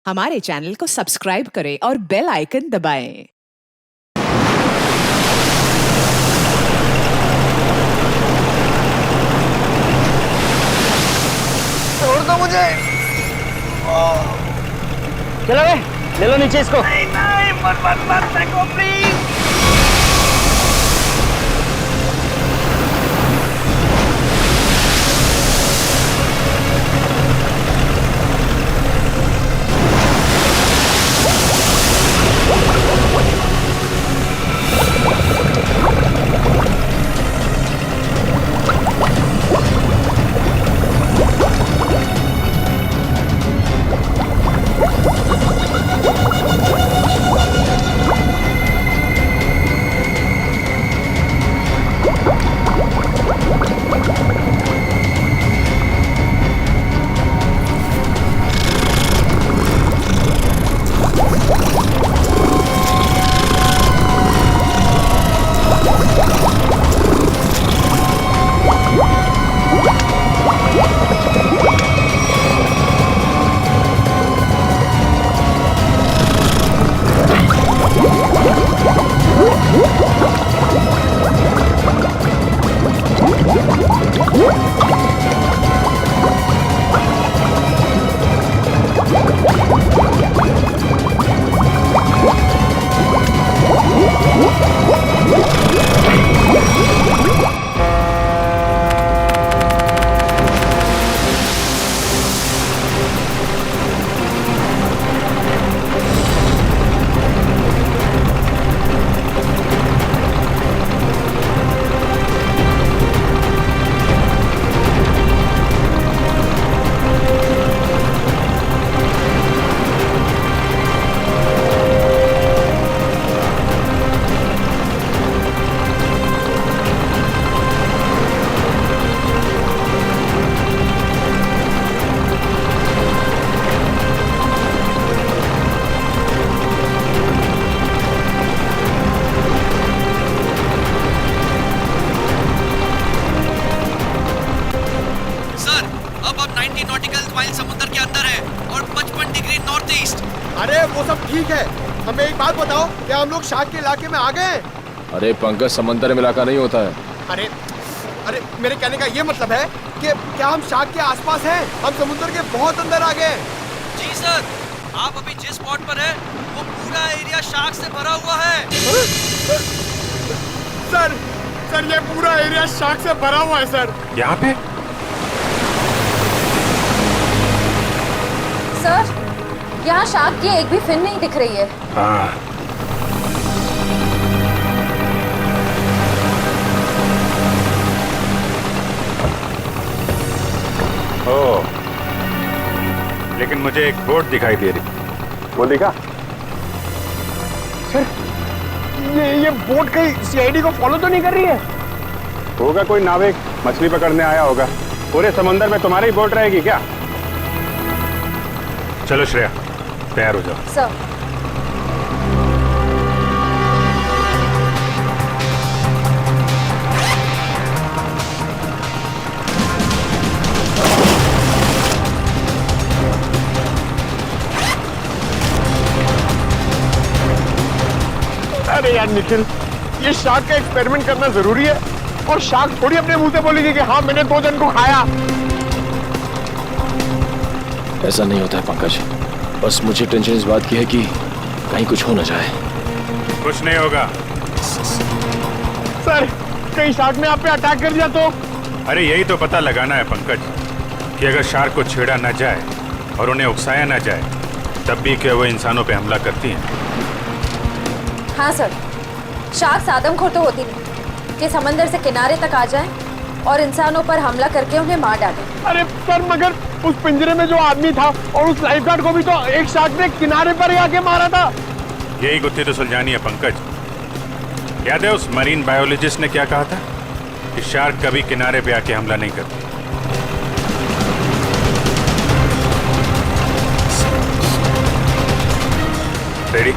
हमारे चैनल को सब्सक्राइब करें और बेल आइकन दबाएं। छोड़ दो मुझे। चलो बे, ले लो नीचे इसको। नहीं नहीं, मत मत मत देखो प्लीज। समुद्र के अंदर है और 55 डिग्री नॉर्थ ईस्ट। अरे वो सब ठीक है, हमें एक बात बताओ, क्या हम लोग शार्क के इलाके में आ गए? अरे पंकज, समंदर में इलाका नहीं होता है। अरे अरे मेरे कहने का ये मतलब है कि क्या हम शार्क के आसपास हैं? हम समुद्र के बहुत अंदर आ गए। जी सर, आप अभी जिस स्पॉट पर है वो पूरा एरिया शार्क से भरा हुआ है। सर ये पूरा एरिया शार्क से भरा हुआ है सर। यहाँ पे सर, यहाँ शार्क की एक भी फिन नहीं दिख रही है। हाँ। ओह, लेकिन मुझे एक बोट दिखाई दे रही। वो दिखा? सर, ये बोट कहीं सीआईडी को फॉलो तो नहीं कर रही है? होगा कोई नाविक मछली पकड़ने आया होगा। पूरे समंदर में तुम्हारी बोट रहेगी क्या? चलो श्रेया, तैयार हो जाओ। सर, अरे यार निखिल, ये शार्क का एक्सपेरिमेंट करना जरूरी है और शार्क थोड़ी अपने मुंह से बोलेगी कि हाँ मैंने 2 जन को खाया। ऐसा नहीं होता है पंकज, बस मुझे टेंशन इस बात की है कि कहीं कुछ हो ना जाए। कुछ नहीं होगा। सर, कहीं शार्क ने आप पे अटैक कर दिया तो? अरे यही तो पता लगाना है पंकज, कि अगर शार्क को छेड़ा ना जाए और उन्हें उकसाया ना जाए, तब भी क्या वो इंसानों पे हमला करती हैं? हाँ सर, शार्क आदमखोर तो होती नहीं कि समंदर से किनारे तक आ जाएं और इंसानों पर हमला करके उन्हें मार डालें। अरे सर, मगर उस पिंजरे में जो आदमी था और उस लाइफगार्ड को भी तो एक शार्क ने किनारे पर ही आके मारा था। यही गुत्थी तो सुलझानी है पंकज। याद है उस मरीन बायोलॉजिस्ट ने क्या कहा था कि शार्क कभी किनारे पे आके हमला नहीं करती। रेडी?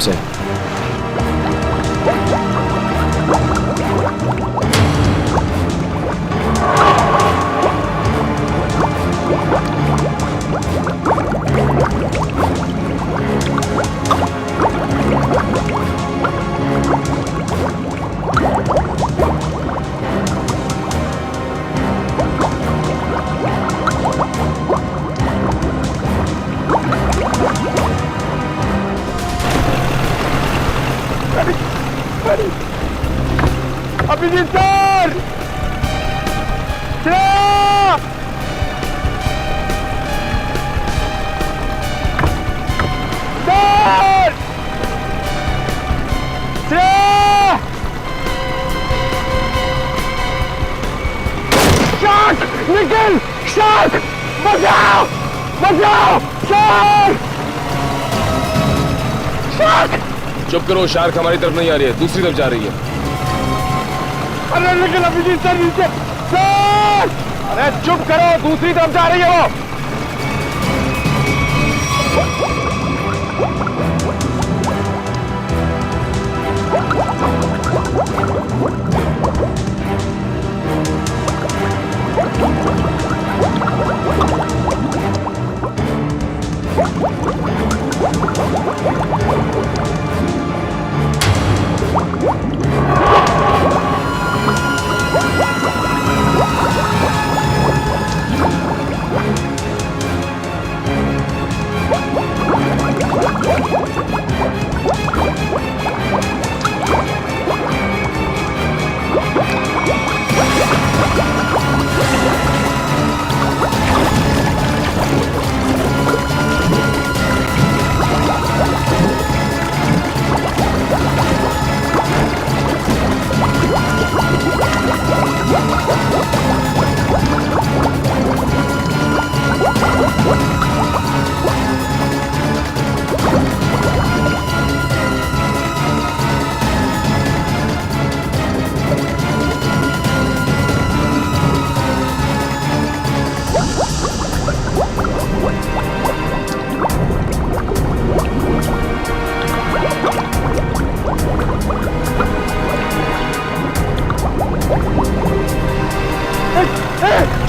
से। Abhijeet sir! Shreya! Sir! Shreya! Shark! निकल! शार्क! बचाओ! बचाओ! शार्क! शार्क! चुप करो, शार्क हमारी तरफ नहीं आ रही है, दूसरी तरफ जा रही है। अरे लेकिन अभिजीत सर नीचे! सर! अरे चुप करो, दूसरी तरफ जा रही है वो।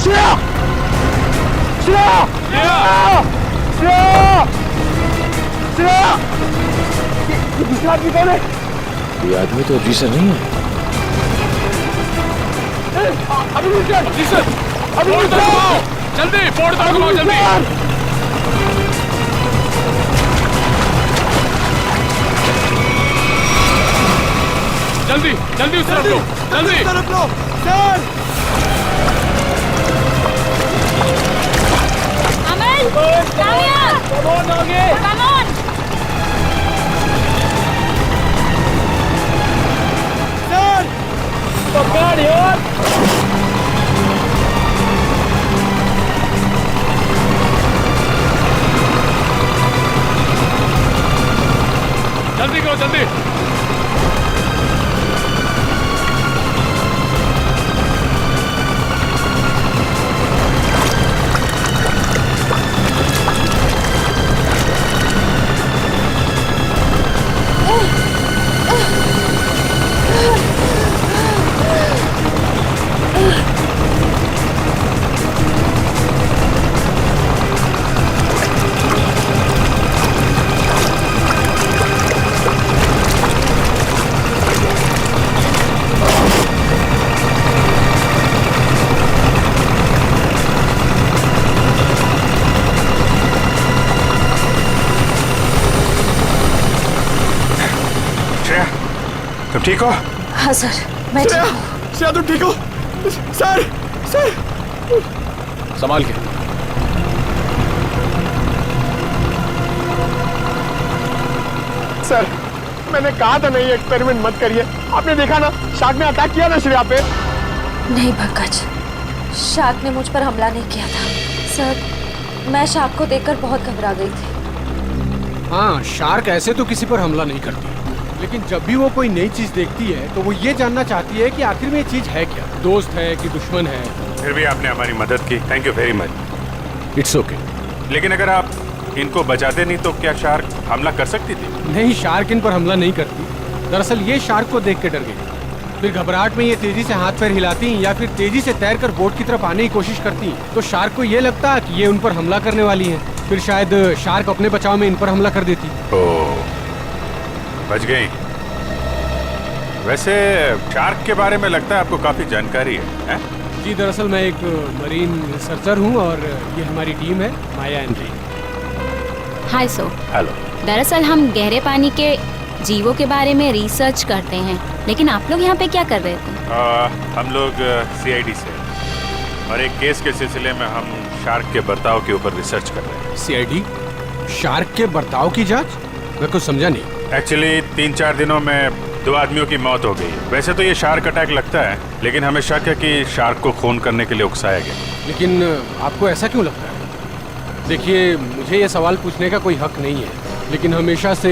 श्रेया! श्रेया! श्रेया! श्रेया! ये दूसरा आदमी कौन है? ये आदमी तो जी सर नहीं है। अभिजीत सर! जी सर! अभिजीत सर! जल्दी बोर्ड तक घुमाओ, जल्दी। जल्दी जल्दी उस तरफ लो, जल्दी तरफ लो! Sir! Aman! Kavya! Come on! Sir! पकड़ यार! जल्दी करो, जल्दी। तुम ठीक हो? हाँ सर, मैं ठीक हूँ। श्रेया तुम ठीक हो? सर! सर! संभाल के। सर, मैंने कहा था नहीं एक्सपेरिमेंट मत करिए। आपने देखा ना, शार्क ने अटैक किया ना श्रेया पे। नहीं पंकज, शार्क ने मुझ पर हमला नहीं किया था। सर, मैं शार्क को देखकर बहुत घबरा गई थी। हाँ, शार्क ऐसे तो किसी पर हमला नहीं करती, लेकिन जब भी वो कोई नई चीज देखती है तो वो ये जानना चाहती है कि आखिर में ये चीज है क्या, दोस्त है कि दुश्मन है। फिर भी आपने हमारी मदद की, thank you very much. It's okay. लेकिन अगर आप इनको बचाते नहीं तो क्या शार्क हमला कर सकती थी? नहीं, शार्क इन पर हमला नहीं करती। दरअसल ये शार्क को देख के डर गई। फिर घबराहट में ये तेजी से हाथ पैर हिलाती या फिर तेजी से तैरकर बोट की तरफ आने की कोशिश करती, तो शार्क को ये लगता कि ये उन पर हमला करने वाली है। फिर शायद शार्क अपने बचाव में इन पर हमला कर देती। ओह, बच गई। वैसे शार्क के बारे में लगता है आपको काफी जानकारी है? जी, दरअसल मैं एक मरीन रिसर्चर हूँ और ये हमारी टीम है, माया and re. Hi so. Hello. दरअसल हम गहरे पानी के जीवों के बारे में रिसर्च करते हैं, लेकिन आप लोग यहाँ पे क्या कर रहे थे? हम लोग CID से और एक केस के सिलसिले में हम शार्क के बर्ताव के ऊपर रिसर्च कर रहे हैं। CID? शार्क के बर्ताव की जांच? मैं कुछ समझा नहीं। एक्चुअली 3-4 दिनों में 2 आदमियों की मौत हो गई। वैसे तो ये शार्क अटैक लगता है, लेकिन हमें शक है कि शार्क को खून करने के लिए उकसाया गया। लेकिन आपको ऐसा क्यों लगता है? देखिए, मुझे ये सवाल पूछने का कोई हक नहीं है, लेकिन हमेशा से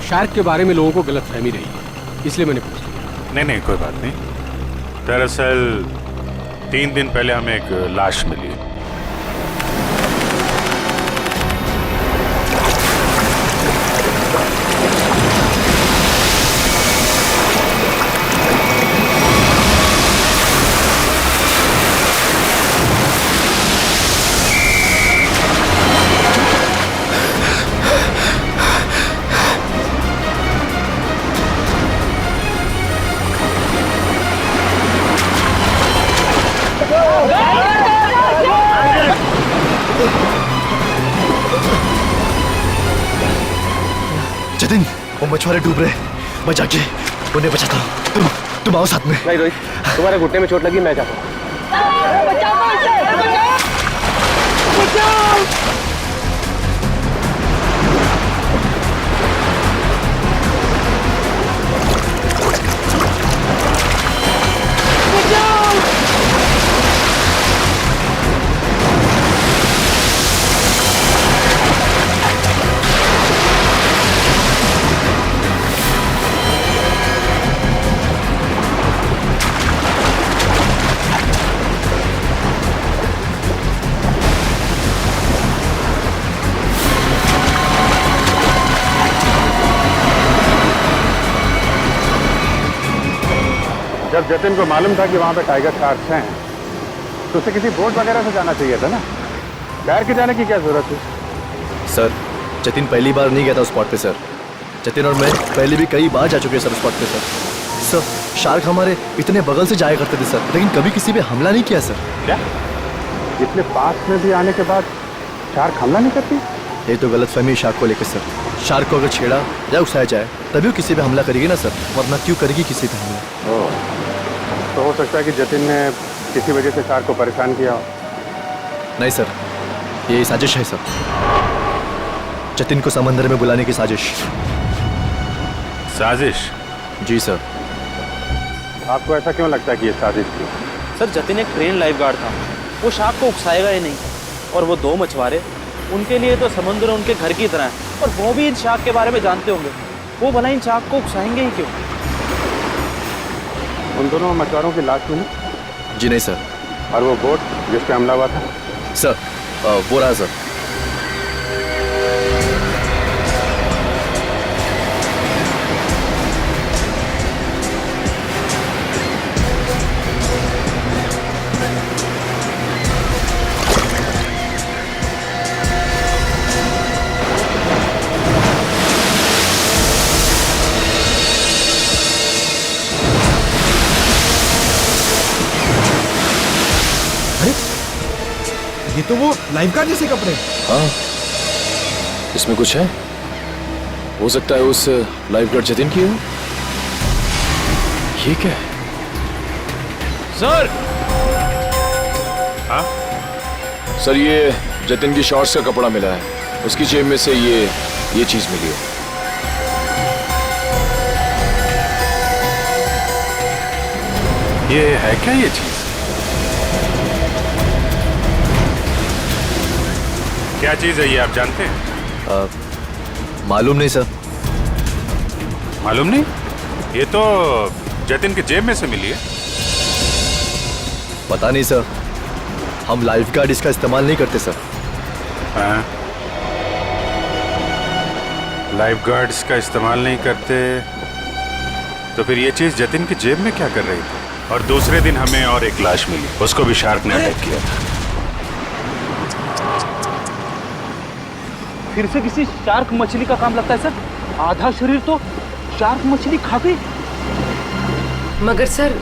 शार्क के बारे में लोगों को गलतफहमी रही है, इसलिए मैंने पूछ लिया। नहीं, कोई बात नहीं। दरअसल 3 दिन पहले हमें एक लाश मिली। जतिन, वो मछुआरे डूब रहे, मैं जाके उन्हें बचाता हूँ। तुम आओ साथ में। नहीं रोहित, तुम्हारे घुटने में चोट लगी, मैं जाता हूँ। जब जतिन को मालूम था कि वहाँ पे टाइगर शार्क्स हैं, तो उसे किसी बोट वगैरह से जाना चाहिए था ना। तैर के जाने की क्या जरूरत थी? सर, जतिन पहली बार नहीं गया था उस स्पॉट पे सर। जतिन और मैं पहले भी कई बार जा चुके हैं सर उस स्पॉट पे सर। सर, शार्क हमारे इतने बगल से जाया करते थे सर, लेकिन कभी किसी पे हमला नहीं किया सर। क्या? इतने पास में भी आने के बाद शार्क हमला नहीं करती? ये तो गलतफहमी शार्क को लेकर सर। शार्क को अगर छेड़ा या उकसाया जाए तभी वो किसी पे हमला करेगी ना सर, वरना क्यों करेगी किसी पे हमला? ओह, तो हो सकता है कि जतिन ने किसी वजह से शार्क को परेशान किया हो। नहीं सर, ये साजिश है सर। जतिन को समंदर में बुलाने की साजिश। साजिश? जी सर। आपको ऐसा क्यों लगता है कि ये साजिश थी? सर, जतिन एक ट्रेन लाइफ गार्ड था, वो शार्क को उकसाएगा ही नहीं। और वो 2 मछुआरे, उनके लिए तो समुद्र उनके घर की तरह है, और वो भी इन शार्क के बारे में जानते होंगे। वो भला इन शार्क को उकसाएंगे ही क्यों? उन दोनों मछुआरों की लाश मिली? जी नहीं सर। और वो बोट जिस पे हमला हुआ था? सर, वो रहा सर। ये तो वो लाइफ गार्ड जैसे कपड़े। हाँ, इसमें कुछ है। हो सकता है उस लाइफ गार्ड जतिन की हो। ये क्या है? सर। हाँ सर, ये जतिन की शॉर्ट्स का कपड़ा मिला है, उसकी जेब में से ये चीज मिली है। ये है क्या ये चीज? क्या चीज है ये, आप जानते हैं? मालूम नहीं सर। मालूम नहीं? ये तो जतिन के जेब में से मिली है। पता नहीं सर, हम लाइफ गार्ड इसका इस्तेमाल नहीं करते सर। हाँ। लाइफ गार्ड्स का इस्तेमाल नहीं करते तो फिर ये चीज जतिन की जेब में क्या कर रही थी? और दूसरे दिन हमें और एक लाश मिली, उसको भी शार्क ने अटैक किया था। फिर से किसी शार्क मछली का काम लगता है सर। आधा शरीर तो शार्क मछली खा गई। मगर सर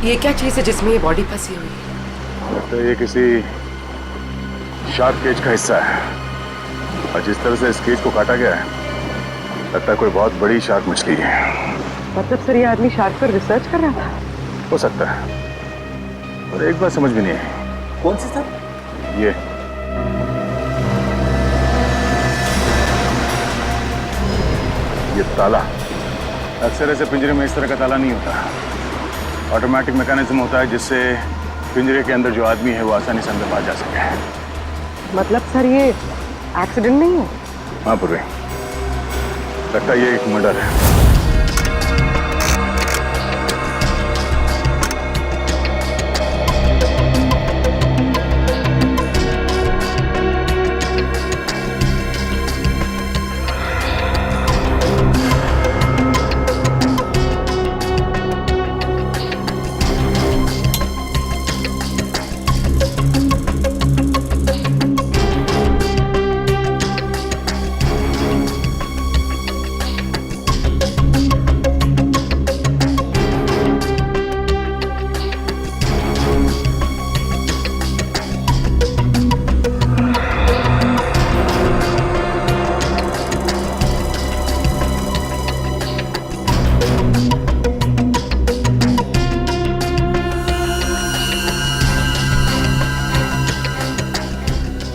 ये क्या चीज है जिसमें ये बॉडी फंसी हुई है? लगता है ये किसी शार्क केज का हिस्सा है, और जिस तरह से इस केज को काटा गया है लगता है कोई बहुत बड़ी शार्क मछली है। मतलब सर ये आदमी शार्क पर रिसर्च कर रहा था? हो सकता है, और एक बात समझ में नहीं आई। कौन सी सर? ये ताला अक्सर ऐसे पिंजरे में इस तरह का ताला नहीं होता। ऑटोमेटिक मैकेनिज्म होता है जिससे पिंजरे के अंदर जो आदमी है वो आसानी से अंदर आ जा सके। मतलब सर ये एक्सीडेंट नहीं है? हाँ पूर्वी, लगता है ये एक मर्डर है।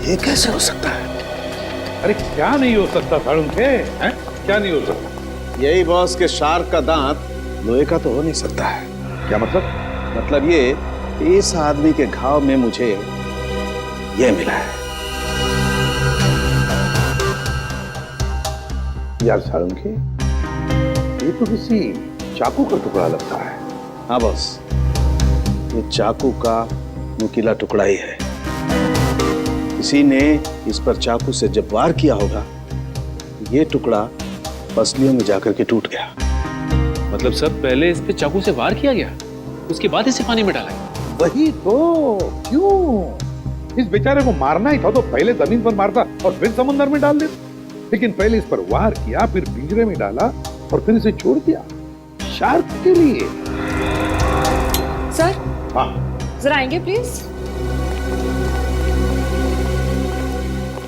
ये कैसे हो सकता है? अरे क्या नहीं हो सकता साळुंखे, हैं? क्या नहीं हो सकता? यही बॉस के शार्क का दांत लोहे का तो हो नहीं सकता है। क्या मतलब? मतलब ये इस आदमी के घाव में मुझे ये मिला है। यार साळुंखे, ये तो किसी चाकू का टुकड़ा लगता है। हाँ बॉस, ये चाकू का नुकीला टुकड़ा ही है। किसी ने इस पर चाकू से जब वार किया होगा, ये टुकड़ा पसलियों में जाकर के टूट गया। मतलब सर पहले इस पे चाकू से वार किया गया, उसके बाद इसे पानी में डाला गया। वही तो, क्यों? इस बेचारे को मारना ही था तो पहले जमीन पर मारता और फिर समुद्र में डाल देता। लेकिन पहले इस पर वार किया, फिर पिंजरे में डाला और फिर इसे छोड़ दिया शार्क के लिए। सर हाँ जरा आएंगे प्लीज।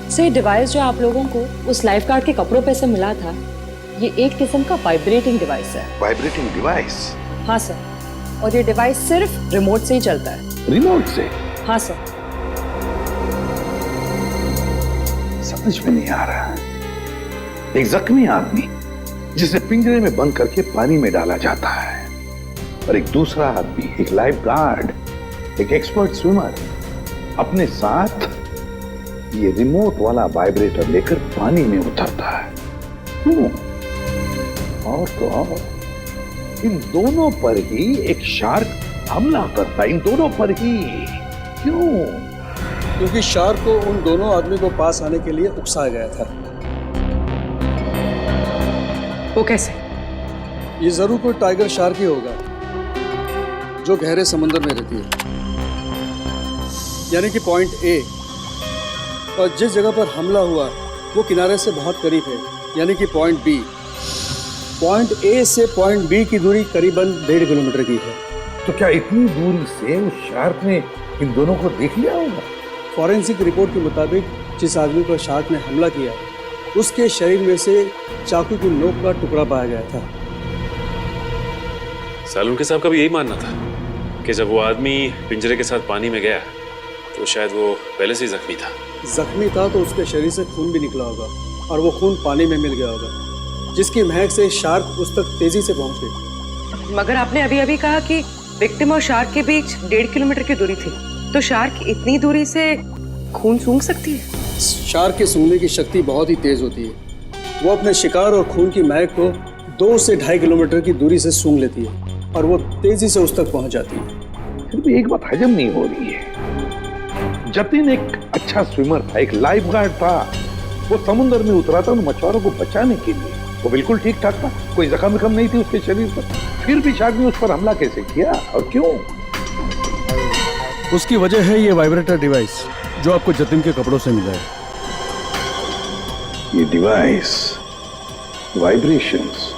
सर डिवाइस जो आप लोगों को उस लाइफ गार्ड के कपड़ों पे से मिला था, ये एक किस्म का वाइब्रेटिंग डिवाइस है। Vibrating device? हाँ सर, और ये डिवाइस सिर्फ रिमोट से ही चलता है। रिमोट से? हाँ सर। समझ में नहीं आ रहा। एक जख्मी आदमी जिसे पिंजरे में बंद करके पानी में डाला जाता है, और एक दूसरा आदमी, एक लाइफ गार्ड, एक एक्सपर्ट स्विमर, अपने साथ ये रिमोट वाला वाइब्रेटर लेकर पानी में उतरता है। क्यों? और तो और, इन दोनों पर ही एक शार्क हमला करता है, इन दोनों पर ही। क्यों? क्योंकि शार्क को उन दोनों आदमी को पास आने के लिए उकसाया गया था। वो कैसे? ये जरूर कोई टाइगर शार्क ही होगा जो गहरे समुद्र में रहती है, यानी कि पॉइंट ए। और जिस जगह पर हमला हुआ वो किनारे से बहुत करीब है, यानी कि पॉइंट बी। पॉइंट ए से पॉइंट बी की दूरी करीबन 1.5 किलोमीटर की है। तो क्या इतनी दूरी से उस शार्क ने इन दोनों को देख लिया होगा? फॉरेंसिक रिपोर्ट के मुताबिक जिस आदमी पर शार्क ने हमला किया, उसके शरीर में से चाकू की नोक का टुकड़ा पाया गया था। सालुंखे साहब का भी यही मानना था कि जब वो आदमी पिंजरे के साथ पानी में गया तो शायद वो पहले से ही जख्मी था। जख्मी था तो उसके शरीर से खून भी निकला होगा, और वो खून पानी में मिल गया होगा, जिसकी महक से शार्क उस तक तेजी से पहुंच गई। मगर आपने अभी अभी कहा कि विक्टिम और शार्क के बीच 1.5 किलोमीटर की दूरी थी, तो शार्क इतनी दूरी से खून सूंघ सकती है? शार्क के सूंघने की शक्ति बहुत ही तेज होती है। वो अपने शिकार और खून की महक को 2 से 2.5 किलोमीटर की दूरी से सूंघ लेती है, और वो तेजी से उस तक पहुंच जाती है। फिर भी एक बात हजम नहीं हो रही है। जतिन एक अच्छा स्विमर था, एक लाइफ गार्ड था, वो समुद्र में उतरा था उन मछुआरों को बचाने के लिए। वो बिल्कुल ठीक ठाक था, कोई जख्म विखम नहीं थी उसके शरीर पर। फिर भी शार्क ने उस पर हमला कैसे किया और क्यों? उसकी वजह है ये वाइब्रेटर डिवाइस जो आपको जतिन के कपड़ों से मिला है। ये डिवाइस वाइब्रेशंस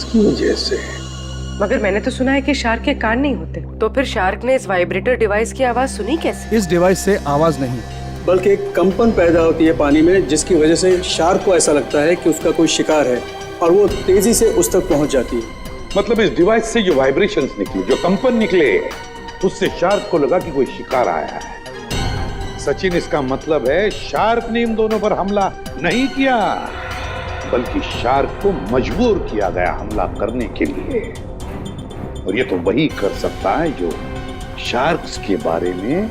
की वजह से। मगर मैंने तो सुना है कि शार्क के कान नहीं होते, तो फिर शार्क ने इस वाइब्रेटर डिवाइस की आवाज सुनी कैसे? इस डिवाइस से आवाज नहीं बल्कि एक कंपन पैदा होती है पानी में, जिसकी वजह से शार्क को ऐसा लगता है कि उसका कोई शिकार है और वो तेजी से उस तक पहुंच जाती है। मतलब इस डिवाइस से जो वाइब्रेशंस निकले, जो कंपन निकले, उससे शार्क को लगा कि कोई शिकार आया है। सचिन, इसका मतलब है शार्क ने इन दोनों पर हमला नहीं किया, बल्कि शार्क को मजबूर किया गया हमला करने के लिए। और ये तो वही कर सकता है जो शार्क्स के बारे में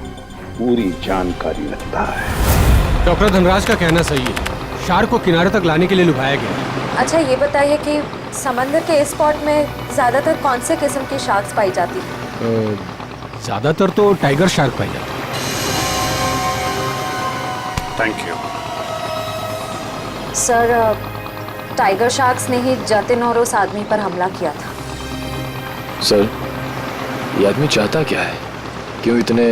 पूरी जानकारी रखता है। डॉक्टर धनराज का कहना सही है, शार्क को किनारे तक लाने के लिए लुभाया गया। अच्छा ये बताइए कि समंदर के इस स्पॉट में ज्यादातर कौन से किस्म की शार्क्स पाई जाती है? ज्यादातर तो टाइगर शार्क पाई जाती है। Thank you sir, tiger sharks ने ही जतिन और उस आदमी पर हमला किया था। सर, ये आदमी चाहता क्या है? क्यों इतने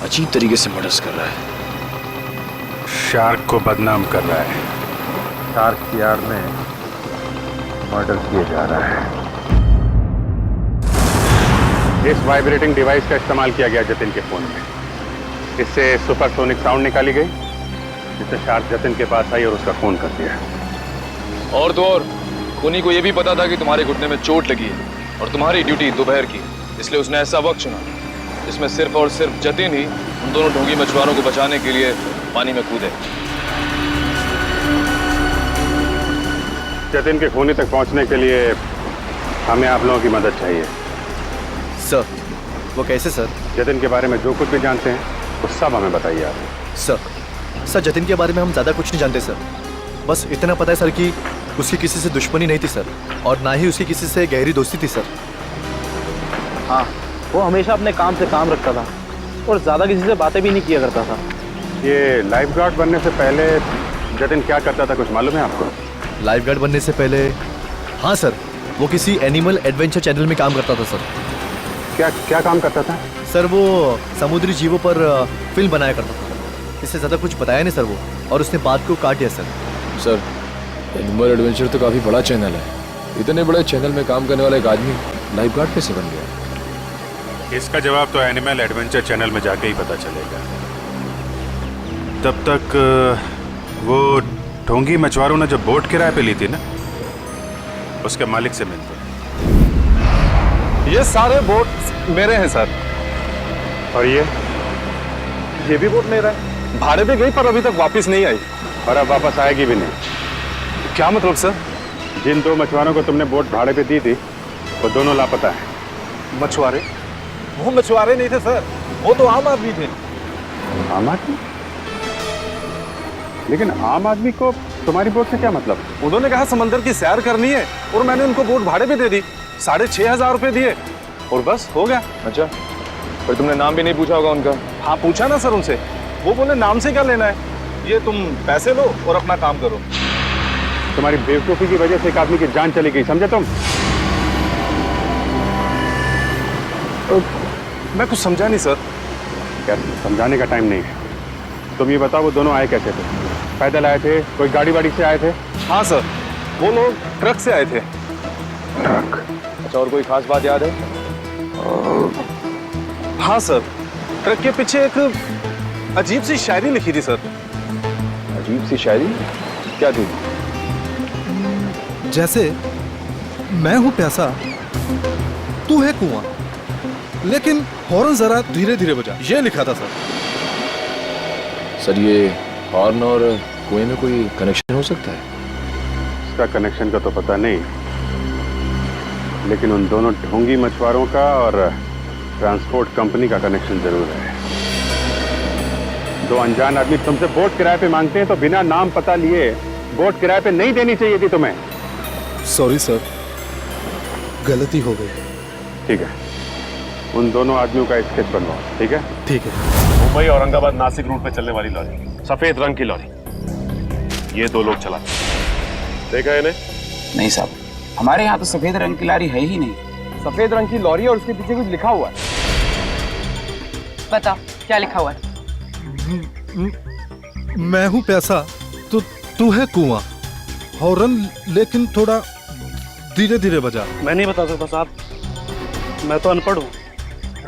अजीब तरीके से मर्डर्स कर रहा है? शार्क को बदनाम कर रहा है। शार्क की आड़ में मर्डर किया जा रहा है। इस वाइब्रेटिंग डिवाइस का इस्तेमाल किया गया जतिन के फोन में। इससे सुपरसोनिक साउंड निकाली गई, जिससे शार्क जतिन के पास आई और उसका फोन कर दिया। और तो और खूनी को यह भी पता था कि तुम्हारे घुटने में चोट लगी है और तुम्हारी ड्यूटी दोपहर की, इसलिए उसने ऐसा वक्त चुना जिसमें सिर्फ और सिर्फ जतिन ही उन दोनों ढोंगी मछुआरों को बचाने के लिए पानी में कूदे। जतिन के खूनी तक पहुंचने के लिए हमें आप लोगों की मदद चाहिए। सर, वो कैसे सर? जतिन के बारे में जो कुछ भी जानते हैं वो सब हमें बताइए आप। सर, जतिन के बारे में हम ज़्यादा कुछ नहीं जानते सर। बस इतना पता है सर कि उसकी किसी से दुश्मनी नहीं थी सर, और ना ही उसकी किसी से गहरी दोस्ती थी सर। हाँ, वो हमेशा अपने काम से काम रखता था और ज़्यादा किसी से बातें भी नहीं किया करता था। ये लाइफ गार्ड बनने से पहले जतिन क्या करता था, कुछ मालूम है आपको? लाइफ गार्ड बनने से पहले? हाँ सर, वो किसी एनिमल एडवेंचर चैनल में काम करता था सर। क्या काम करता था? सर, वो समुद्री जीवों पर फिल्म बनाया करता था। इससे ज़्यादा कुछ बताया नहीं सर वो, और उसने बात को काट दिया सर। सर, एनिमल एडवेंचर तो काफ़ी बड़ा चैनल है। इतने बड़े चैनल में काम करने वाला एक आदमी लाइफ गार्ड कैसे बन गया? इसका जवाब तो एनिमल एडवेंचर चैनल में जाके ही पता चलेगा। तब तक वो ढोंगी मछुआरों ने जो बोट किराए पे ली थी ना, उसके मालिक से मिलते हैं। ये सारे बोट मेरे हैं सर। और ये भी बोट मेरा है। भाड़े पे गई पर अभी तक वापस नहीं आई, और अब वापस आएगी भी नहीं। क्या मतलब सर? जिन दो मछुआरों को तुमने बोट भाड़े पे दी थी वो दोनों लापता है। मछुआरे? वो मछुआरे नहीं थे सर, वो तो आम आदमी थे। आम आदमी? लेकिन आम आदमी को तुम्हारी बोट से क्या मतलब? उन्होंने कहा समंदर की सैर करनी है और मैंने उनको बोट भाड़े पे दे दी। 6,500 रुपए दिए और बस हो गया। अच्छा, पर तुमने नाम भी नहीं पूछा होगा उनका? हाँ, पूछा ना सर उनसे। वो बोले नाम से क्या लेना है, ये तुम पैसे लो और अपना काम करो। तुम्हारी बेवकूफी की वजह से एक आदमी की जान चली गई, समझे तुम? मैं कुछ समझा नहीं सर। क्या समझाने का टाइम नहीं है। तुम ये बताओ वो दोनों आए कैसे थे? पैदल आए थे, कोई गाड़ी वाड़ी से आए थे? हाँ सर, वो लोग ट्रक से आए थे। ट्रक? अच्छा, और कोई खास बात याद है? हाँ सर, ट्रक के पीछे एक अजीब सी शायरी लिखी थी सर। अजीब सी शायरी? क्या थी? जैसे मैं हूं प्यासा, तू है कुआं, लेकिन हॉर्न जरा धीरे धीरे बजा, ये लिखा था सर। सर, ये हॉर्न और कुएं में कोई कनेक्शन हो सकता है? इसका कनेक्शन का तो पता नहीं, लेकिन उन दोनों ढोंगी मछुआरों का और ट्रांसपोर्ट कंपनी का कनेक्शन जरूर है। दो अनजान आदमी तुमसे बोट किराए पे मांगते हैं तो बिना नाम पता लिए बोट किराए पे नहीं देनी चाहिए थी तुम्हें। सॉरी सर, गलती हो गई। ठीक है, उन दोनों आदमियों का स्केच बनवाओ। ठीक है? ठीक है। मुंबई औरंगाबाद नासिक रूट पे चलने वाली लॉरी, सफेद रंग की लॉरी। ये 2 लोग चलाते। देखा इन्हें? नहीं साहब, हमारे यहाँ तो सफेद रंग की लॉरी है ही नहीं। सफेद रंग की लॉरी और उसके पीछे कुछ लिखा हुआ है। बता क्या लिखा हुआ है? मैं हूँ पैसा तो तू है कुआं। हॉर्न लेकिन थोड़ा धीरे धीरे बजा। मैं नहीं बता सकता साहब, मैं तो अनपढ़ हूँ।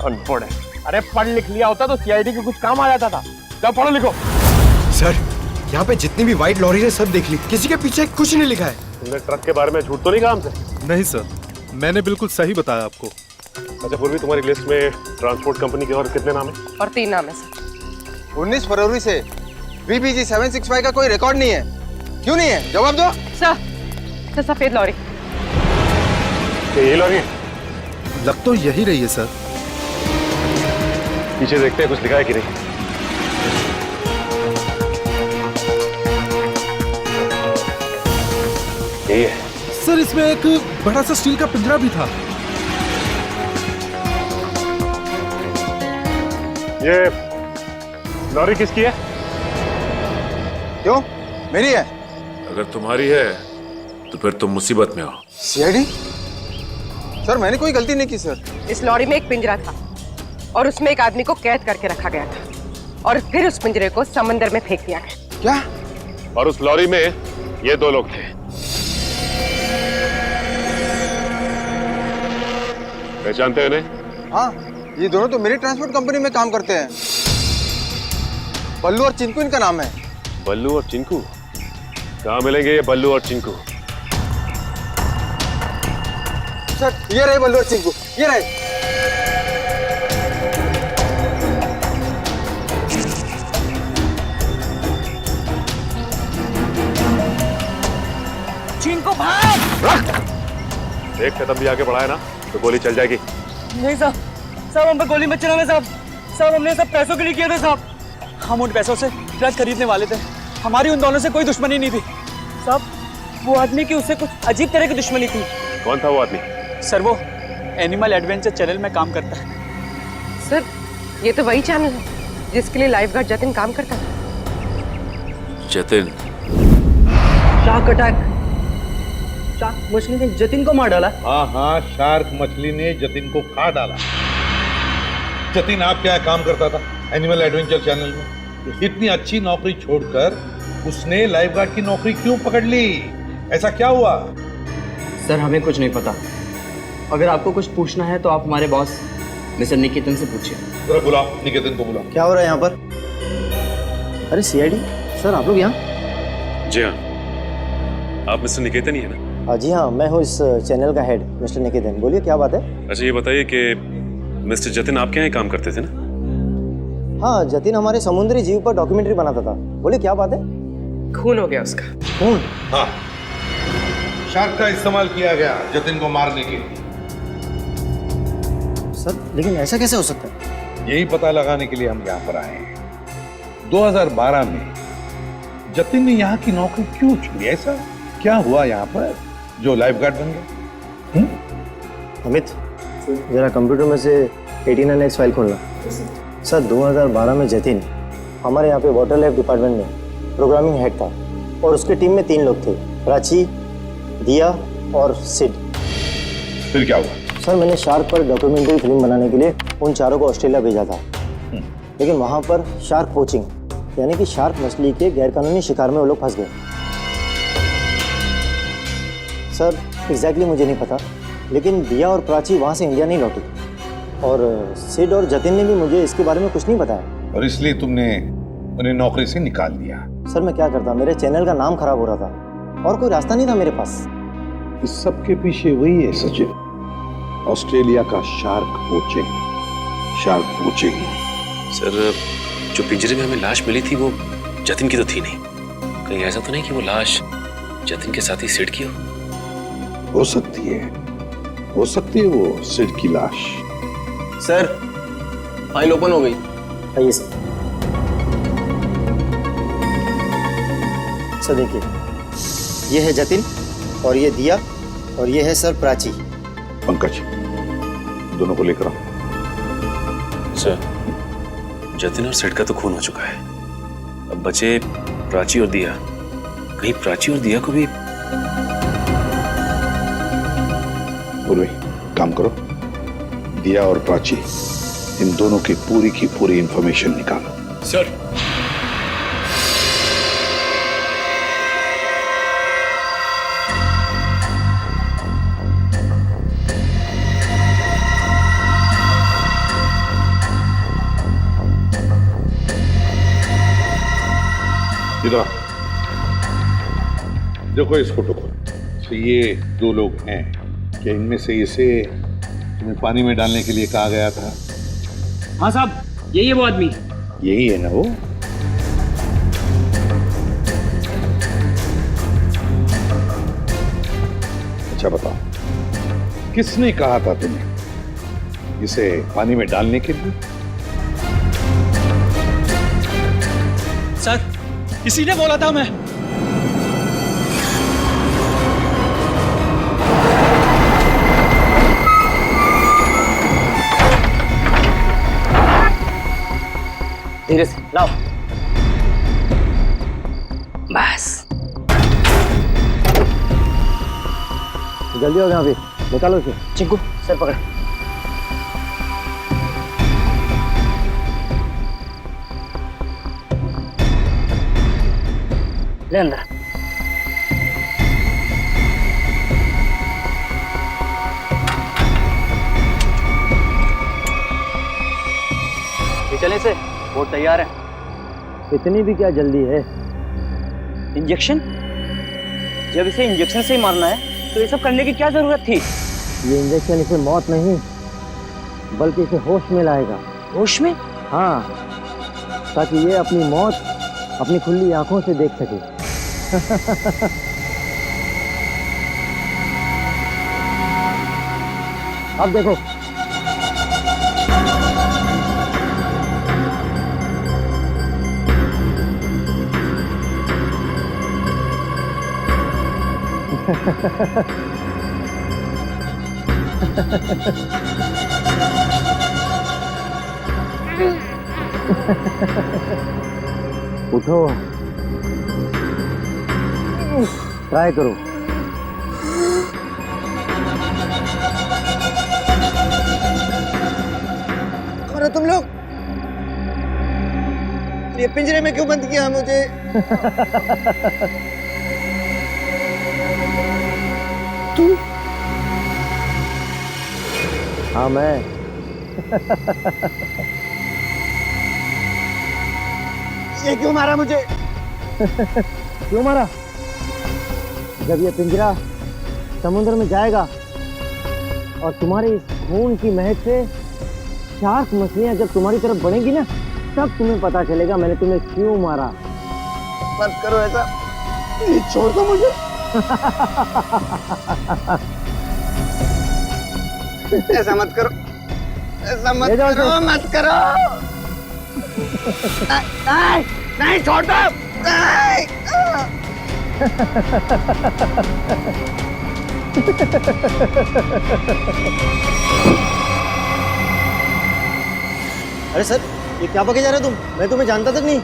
अनपढ़ है? अरे पढ़ लिख लिया होता तो सीआईडी के कुछ काम आ जाता था। जाओ पढ़ो लिखो। सर, यहाँ पे जितनी भी व्हाइट लॉरी है सब देख ली, किसी के पीछे कुछ नहीं लिखा है। तुमने ट्रक के बारे में झूठ तो नहीं कहा हमसे? नहीं सर, मैंने बिल्कुल सही बताया आपको। अच्छा पूर्वी, तुम्हारी लिस्ट में ट्रांसपोर्ट कंपनी के और कितने नाम है? और 3 नाम है सर। 19 फरवरी से VBG 765 का कोई रिकॉर्ड नहीं है। क्यों नहीं है? जवाब दो। सर, सफेद लॉरी। यही लॉरी? लग तो यही रही है सर। पीछे देखते हैं कुछ लिखा है कि नहीं। यही है सर, इसमें एक बड़ा सा स्टील का पिंजरा भी था। ये लॉरी किसकी है? क्यों? मेरी है। अगर तुम्हारी है तो फिर तुम मुसीबत में हो। सीआईडी? सर मैंने कोई गलती नहीं की सर। इस लॉरी में एक पिंजरा था और उसमें एक आदमी को कैद करके रखा गया था और फिर उस पिंजरे को समंदर में फेंक दिया गया। क्या? और उस लॉरी में ये 2 लोग थे। पहचानते हो इन्हें? हाँ, ये दोनों तो मेरी ट्रांसपोर्ट कंपनी में काम करते हैं। बल्लू और चिंकू इनका नाम है। बल्लू और चिंकू? कहाँ मिलेंगे ये बल्लू और चिंकू? सर ये रहे बल्लू और चिंकू, ये रहे। चिंकू भाग! एक कदम भी आगे बढ़ाए ना तो गोली चल जाएगी। नहीं साहब, साहब हम पे गोली मत चलाना साहब। साहब हमने सब पैसों के लिए किया था साहब। हम उन पैसों से ट्रक खरीदने वाले थे। हमारी उन दोनों से कोई दुश्मनी नहीं थी साहब। वो आदमी की उससे कुछ अजीब तरह की दुश्मनी थी। कौन था वो आदमी? सर वो एनिमल एडवेंचर चैनल में काम करता है। सर ये तो वही चैनल है जिसके लिए लाइफ गार्ड जतिन काम करता है। जतिन? Shark attack. शार्क मछली ने जतिन को मार डाला। हाँ हाँ, शार्क मछली ने जतिन को खा डाला। जतिन आपके यहाँ काम करता था एनिमल एडवेंचर चैनल में। इतनी अच्छी नौकरी छोड़कर उसने लाइफ गार्ड की नौकरी क्यों पकड़ ली? ऐसा क्या हुआ? सर हमें कुछ नहीं पता। अगर आपको कुछ पूछना है तो आप हमारे बॉस मिस्टर निकेतन से पूछिए। जरा बुलाओ, निकेतन को बुलाओ। क्या हो रहा है यहाँ पर? अरे सीआईडी सर, आप लोग यहाँ? जी हाँ। आप मिस्टर निकेतन ही है ना? जी हाँ, मैं हूँ इस चैनल का हेड मिस्टर निकेतन। बोलिए क्या बात है? अच्छा ये बताइए कि मिस्टर जतिन आपके यहाँ काम करते थे ना? हाँ, जतिन हमारे समुद्री जीव पर डॉक्यूमेंट्री बनाता था। बोलिए क्या बात है? खून हो गया उसका। खून? हाँ, शार्क का इस्तेमाल किया गया जतिन को मारने के लिए। सर लेकिन ऐसा कैसे हो सकता है? यही पता लगाने के लिए हम यहाँ पर आए हैं। 2012 में जतिन ने यहाँ की नौकरी क्यों छोड़ी? ऐसा क्या हुआ यहाँ पर जो लाइफ गार्ड बन गया? अमित, जरा कंप्यूटर में से 89X फाइल खोलना। सर 2012 में जतिन हमारे यहाँ पे वाटर लाइफ डिपार्टमेंट में प्रोग्रामिंग हेड था और उसकी टीम में 3 लोग थे, प्राची, दिया और सिड। फिर क्या हुआ? सर मैंने शार्क पर डॉक्यूमेंट्री फिल्म बनाने के लिए उन चारों को ऑस्ट्रेलिया भेजा था, लेकिन वहाँ पर शार्क पोचिंग यानी कि शार्क मछली के गैरकानूनी शिकार में वो लोग फंस गए। सर एग्जैक्टली मुझे नहीं पता, लेकिन दिया और प्राची वहाँ से इंडिया नहीं लौटी और सिड और जतिन ने भी मुझे इसके बारे में कुछ नहीं बताया। और इसलिए तुमने उन्हें नौकरी से निकाल दिया? सर मैं क्या करता, मेरे चैनल का नाम खराब हो रहा था और कोई रास्ता नहीं था मेरे पास। इस सब के पीछे वही है सचिन, ऑस्ट्रेलिया का शार्क पोचिंग। सर जो पिंजरे में हमें लाश मिली थी वो जतिन की तो थी नहीं। कहीं ऐसा तो नहीं कि वो लाश जतिन के साथ ही सिड की हो सकती है वो सिड की लाश। सर फाइल ओपन हो गई। आइए सर। सर देखिए, ये है जतिन और ये दिया और ये है सर प्राची। पंकज, दोनों को लेकर आओ। सर जतिन और सेठ का तो खून हो चुका है, अब बचे प्राची और दिया। कहीं प्राची और दिया को भी। पूर्वी काम करो, दिया और प्राची इन दोनों की पूरी इंफॉर्मेशन निकालो। सर। इधर देखो इस फोटो को। तो ये दो लोग हैं, क्या इनमें से इसे तुम्हें पानी में डालने के लिए कहा गया था? हाँ साहब, यही है वो आदमी। यही है ना वो? अच्छा बताओ, किसने कहा था तुम्हें इसे पानी में डालने के लिए? सर, इसी ने बोला था। मैं धीरे से लाओ। बस जल्दी हो गया, अभी निकालो इसे। चिंकू सर पकड़। ले अंदर। ये चले से, वो तैयार है। इतनी भी क्या जल्दी है? इंजेक्शन? जब इसे इंजेक्शन से ही मारना है तो ये सब करने की क्या जरूरत थी? ये इंजेक्शन इसे मौत नहीं बल्कि इसे होश में लाएगा। होश में? हाँ, ताकि ये अपनी मौत अपनी खुली आंखों से देख सके। अब देखो। उठो, ट्राई करो। कौन हो तुम लोग? ये पिंजरे में क्यों बंद किया मुझे? तुम? हाँ मैं। ये क्यों मारा मुझे? क्यों मारा? जब ये पिंजरा समुद्र में जाएगा और तुम्हारी इस खून की महक से शार्क मछलियां जब तुम्हारी तरफ बढ़ेंगी ना, तब तुम्हें पता चलेगा मैंने तुम्हें क्यों मारा। मत करो ऐसा, ये छोड़ दो मुझे। ऐसा मत करो, ऐसा मत करो, मत करो। नहीं, नहीं छोड़ दो। नहीं। अरे सर, ये क्या बके जा रहे हो तुम? मैं तुम्हें जानता तक नहीं।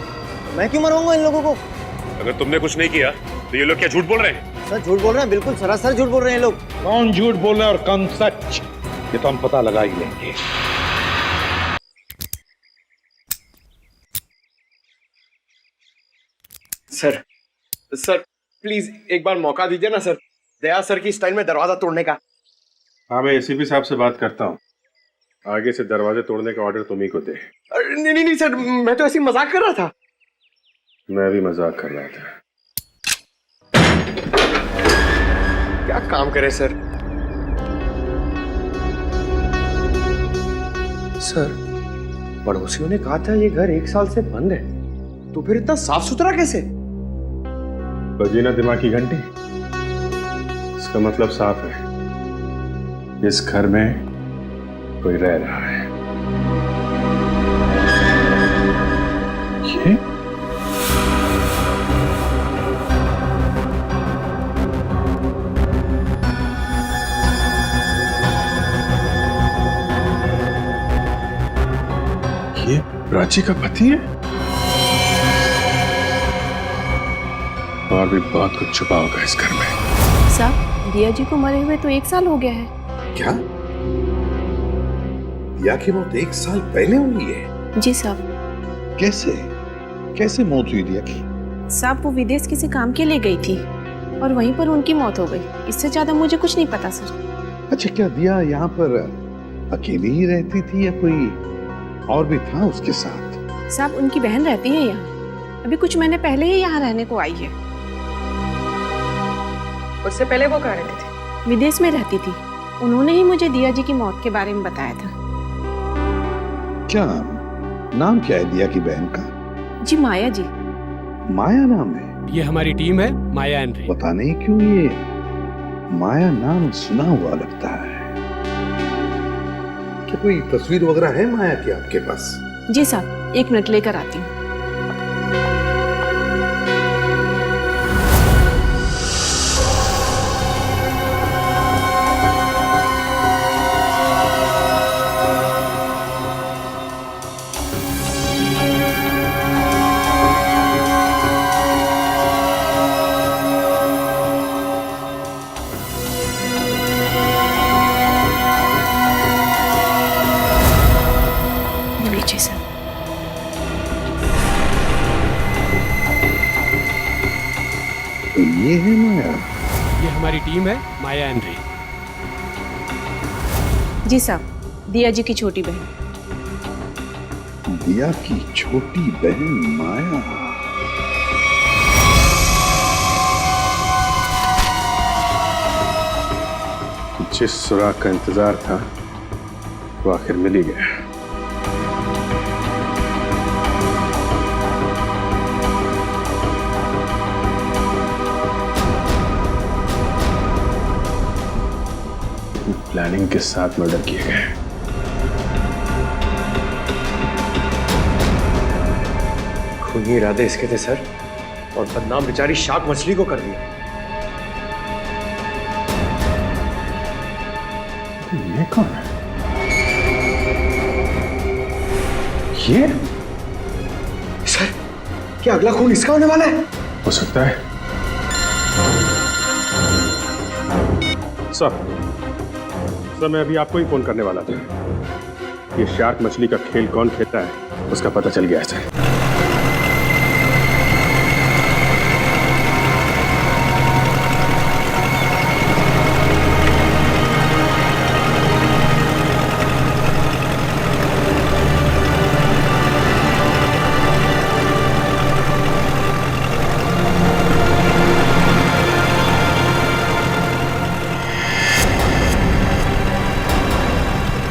मैं क्यों मरवाऊंगा इन लोगों को? अगर तुमने कुछ नहीं किया तो ये लोग क्या झूठ बोल रहे हैं? सर झूठ बोल रहे हैं, बिल्कुल सरासर झूठ बोल रहे हैं लोग। कौन झूठ बोल रहा है और कौन सच, ये तो हम पता लगा ही लेंगे। सर, सर प्लीज एक बार मौका दीजिए ना सर, दया सर की स्टाइल में दरवाजा तोड़ने का। हाँ, मैं एसीपी साहब से बात करता हूँ, आगे से दरवाजे तोड़ने का ऑर्डर तुम ही को दे। नहीं नहीं नहीं सर, मैं तो ऐसे ही मजाक कर रहा था। मैं भी मजाक कर रहा था। क्या काम करे सर? सर, पड़ोसियों ने कहा था ये घर 1 साल से बंद है, तो फिर इतना साफ सुथरा कैसे? बजी ना दिमाग की घंटी, इसका मतलब साफ है, इस घर में कोई रह रहा है। ये प्राची का पति है? और भी बहुत कुछ छुपा होगा इस घर में। साहब, दिया जी को मरे हुए तो 1 साल हो गया है। क्या? दिया की मौत 1 साल पहले हुई है? जी साहब। कैसे? कैसे मौत हुई दिया की? साहब, वो विदेश किसी काम के लिए गई थी और वहीं पर उनकी मौत हो गई। इससे ज्यादा मुझे कुछ नहीं पता सर। अच्छा, क्या दिया यहाँ पर अकेली ही रहती थी या कोई और भी था उसके साथ? साहब, उनकी बहन रहती है यहाँ। अभी कुछ महीने पहले ही यहाँ रहने को आई है। उससे पहले वो कहाँ रहती थी? विदेश में रहती थी। उन्होंने ही मुझे दिया जी की मौत के बारे में बताया था। क्या नाम क्या है दिया की बहन का? जी माया जी। माया नाम है? ये हमारी टीम है, माया एंड रे। पता नहीं क्यों ये माया नाम सुना हुआ लगता है। क्या कोई तस्वीर वगैरह है माया की आपके पास? जी साहब, 1 मिनट लेकर आती हूँ। तो ये है माया? ये हमारी टीम है, माया एंड रे। जी साहब, दिया जी की छोटी बहन। दिया की छोटी बहन माया। जिस सुराग का इंतजार था वो आखिर मिल ही गया। प्लानिंग के साथ मर्डर किए गए। खूनी इरादे इसके थे सर, और बदनाम बेचारी शार्क मछली को कर दिया। ये कौन है? ये? सर, क्या अगला खून इसका होने वाला है? हो सकता है। सर, मैं अभी आपको ही फोन करने वाला था। ये शार्क मछली का खेल कौन खेलता है उसका पता चल गया है सर।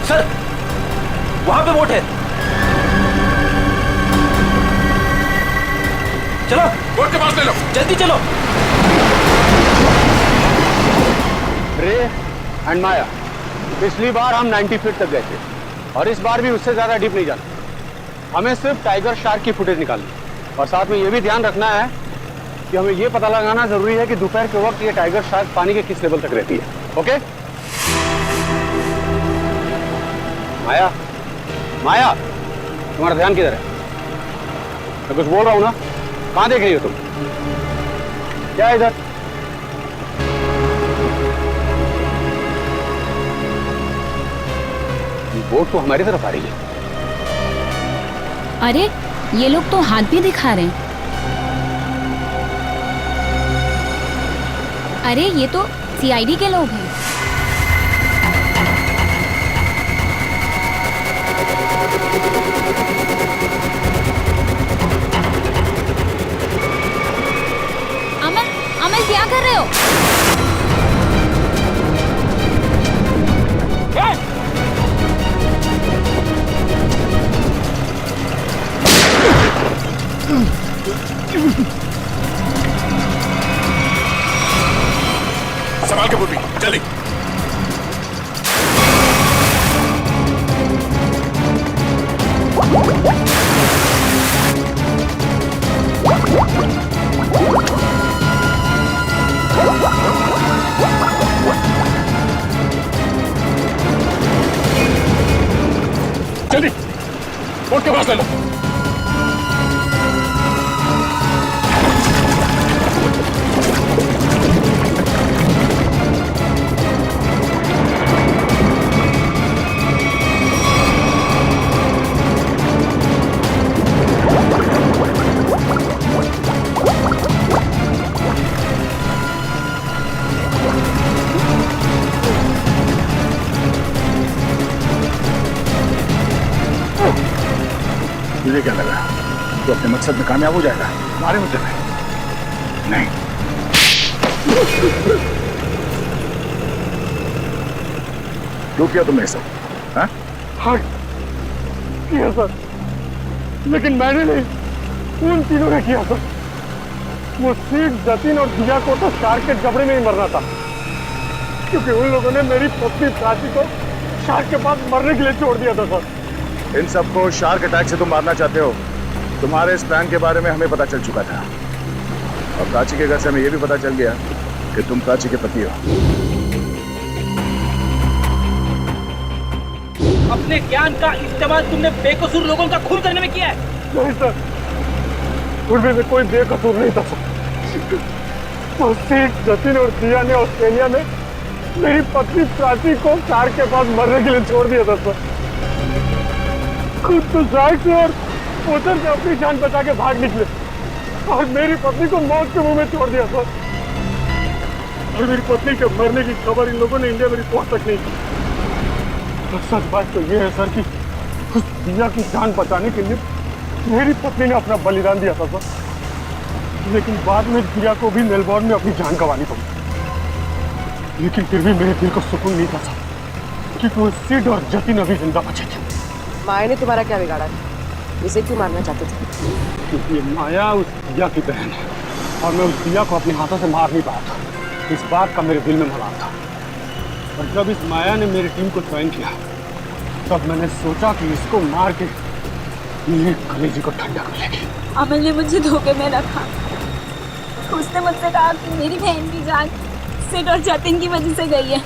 सर, वहां पे बोट है। चलो, बोट के पास ले लो, जल्दी चलो। रे एंड माया, पिछली बार हम 90 फीट तक गए थे और इस बार भी उससे ज्यादा डीप नहीं जाना। हमें सिर्फ टाइगर शार्क की फुटेज निकालनी और साथ में ये भी ध्यान रखना है कि हमें ये पता लगाना जरूरी है कि दोपहर के वक्त ये टाइगर शार्क पानी के किस लेवल तक रहती है। ओके? माया, माया, तुम्हारा ध्यान किधर है? मैं कुछ बोल रहा हूं ना? कहां देख रही हो तुम? क्या है इधर? बोट तो हमारी तरफ आ रही है। अरे, ये लोग तो हाथ भी दिखा रहे हैं। अरे, ये तो सीआईडी के लोग हैं। अमन, अमन क्या कर रहे हो? संभाल के पूर्वी, जल्दी। जल्दी, बोट के पास ले लो। तुझे क्या लगा तो अपने मकसद में कामयाब हो जाएगा? हमारे मुद्दे में नहीं। क्यों किया तुमने सब? हाँ किया सर, लेकिन मैंने नहीं, उन तीनों ने किया सर। वो सीट, जतिन और दिया को तो शार्क के जबड़े में ही मरना था, क्योंकि उन लोगों ने मेरी पत्नी प्राची को शार्क के पास मरने के लिए छोड़ दिया था सर। इन सबको शार्क अटैक से तुम मारना चाहते हो? तुम्हारे इस प्लान के बारे में हमें पता चल चुका था, और प्राची के घर से हमें यह भी पता चल गया कि तुम प्राची के पति हो। अपने ज्ञान का इस्तेमाल तुमने बेकसूर लोगों का खून करने में किया है। नहीं सर, उनमें से कोई बेकसूर नहीं था सर। तो सीट, जतिन और दिया ने ऑस्ट्रेलिया में मेरी पत्नी प्राची को शार्क के पास मरने के लिए छोड़ दिया था सर। खुद तो शार्क से और उधर से अपनी जान बचा के भाग निकले, और मेरी पत्नी को मौत के मुंह में छोड़ दिया सर। और मेरी पत्नी के मरने की खबर इन लोगों ने इंडिया में रिपोर्ट तक नहीं की। तो सच बात तो ये है सर कि उस दिया की जान बचाने के लिए मेरी पत्नी ने अपना बलिदान दिया था सर। लेकिन बाद में दिया को भी मेलबोर्न में अपनी जान गंवानी पड़ी। लेकिन फिर भी मेरे दिल को सुकून नहीं था सर, क्योंकि वो सिड और जतिन अभी जिंदा बचे थे। माया ने तुम्हारा क्या बिगाड़ा था? इसे क्यों मारना चाहते थे? क्योंकि ये माया उस दिया की बहन है, और मैं उस दिया को अपने हाथों से मार नहीं पाया था। इस बात का मेरे दिल में मलाल था। और जब इस माया ने मेरी टीम को ज्वाइन किया, तब मैंने सोचा कि इसको मार के मेरे कलेजी को ठंडा कर लेगी। अमल ने मुझे धोखे में रखा। उसने मुझसे कहा कि मेरी बहन की जान सिड और जतिन की वजह से गई है,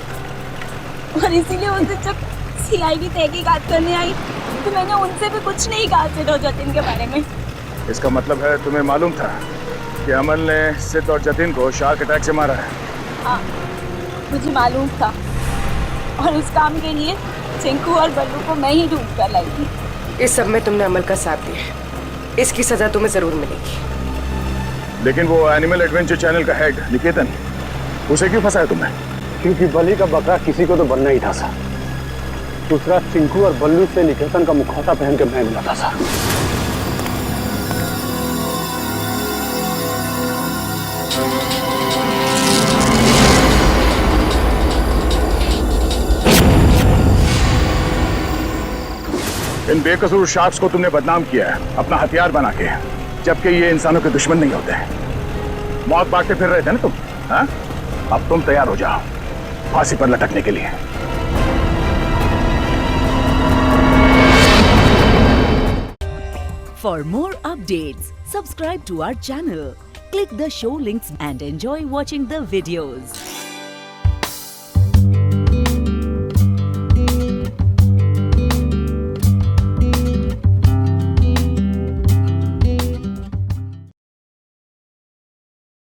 और इसीलिए उस दिन जब CID तहकीकात करने आई तो मैंने उनसे भी कुछ नहीं कहा सिड और जतिन के बारे में। इसका मतलब है तुम्हें मालूम था कि अमल ने सिड और जतिन को शार्क अटैक से मारा है? हाँ, मुझे मालूम था, और इस काम के लिए चिंकू और बल्लू को मैं ही ढूंढ कर लाई थी। इस सब में तुमने अमल का साथ दिया है, इसकी सजा तुम्हें जरूर मिलेगी। लेकिन वो एनिमल एडवेंचर चैनल का हेड निकेतन, उसे क्यों फंसाया तुमने? क्योंकि बलि का बकरा किसी को तो बनना ही था सर। दूसरा, चिंकू और बल्लू से निकेतन का मुखौटा पहन के मैं मिला था सर। इन बेकसूर शार्क्स को तुमने बदनाम किया है अपना हथियार बना के, जबकि ये इंसानों के दुश्मन नहीं होते। मौत बांटते फिर रहे थे ना तुम, हाँ? अब तुम तैयार हो जाओ फांसी पर लटकने के लिए। For more updates, subscribe to our channel, click the show links and enjoy watching the videos.